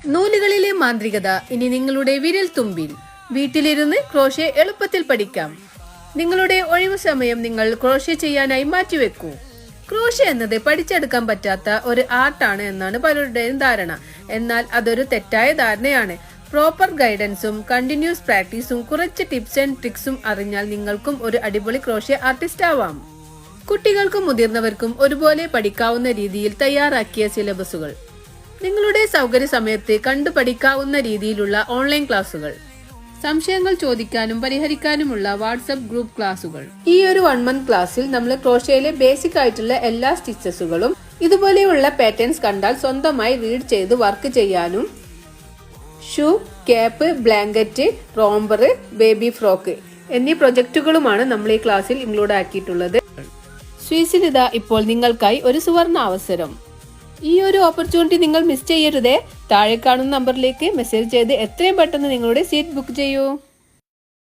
നൂലുകളിലെ മാന്ത്രികത ഇനി നിങ്ങളുടെ വിരൽ തുമ്പിൽ. വീട്ടിലിരുന്ന് ക്രോഷ്യ എളുപ്പത്തിൽ പഠിക്കാം. നിങ്ങളുടെ ഒഴിവു സമയം നിങ്ങൾ ക്രോഷ്യ ചെയ്യാനായി മാറ്റിവെക്കൂ. ക്രോഷ്യ എന്നത് പഠിച്ചെടുക്കാൻ പറ്റാത്ത ഒരു ആർട്ടാണ് എന്നാണ് പലരുടെയും ധാരണ. എന്നാൽ അതൊരു തെറ്റായ ധാരണയാണ്. പ്രോപ്പർ ഗൈഡൻസും കണ്ടിന്യൂസ് പ്രാക്ടീസും കുറച്ച് ടിപ്സ് ആൻഡ് ട്രിക്സും അറിഞ്ഞാൽ നിങ്ങൾക്കും ഒരു അടിപൊളി ക്രോഷ്യ ആർട്ടിസ്റ്റ് ആവാം. കുട്ടികൾക്കും മുതിർന്നവർക്കും ഒരുപോലെ പഠിക്കാവുന്ന രീതിയിൽ തയ്യാറാക്കിയ സിലബസുകൾ, നിങ്ങളുടെ സൗകര്യ സമയത്ത് കണ്ടു പഠിക്കാവുന്ന രീതിയിലുള്ള ഓൺലൈൻ ക്ലാസുകൾ, സംശയങ്ങൾ ചോദിക്കാനും പരിഹരിക്കാനുമുള്ള വാട്സ്ആപ്പ് ഗ്രൂപ്പ് ക്ലാസുകൾ. ഈ ഒരു 1 month ക്ലാസ്സിൽ നമ്മൾ ക്രോഷ്യയിലെ ബേസിക് ആയിട്ടുള്ള എല്ലാ സ്റ്റിച്ചസുകളും ഇതുപോലെയുള്ള പാറ്റേൺസ് കണ്ടാൽ സ്വന്തമായി റീഡ് ചെയ്ത് വർക്ക് ചെയ്യാനും shoe, cap, blanket, romper, baby frock എന്നീ പ്രൊജക്ടുകളുമാണ് നമ്മൾ ഈ ക്ലാസ്സിൽ ഇൻക്ലൂഡ് ആക്കിയിട്ടുള്ളത്. സ്വിസിൽ ഇതാ ഇപ്പോൾ നിങ്ങൾക്കായി ഒരു സുവർണ അവസരം. ഈ ഒരു ഓപ്പർച്യൂണിറ്റി നിങ്ങൾ മിസ് ചെയ്യരുതേ. താഴെ കാണുന്ന നമ്പറിലേക്ക് മെസ്സേജ് ചെയ്ത് എത്രയും പെട്ടെന്ന് നിങ്ങളുടെ സീറ്റ് ബുക്ക് ചെയ്യൂ.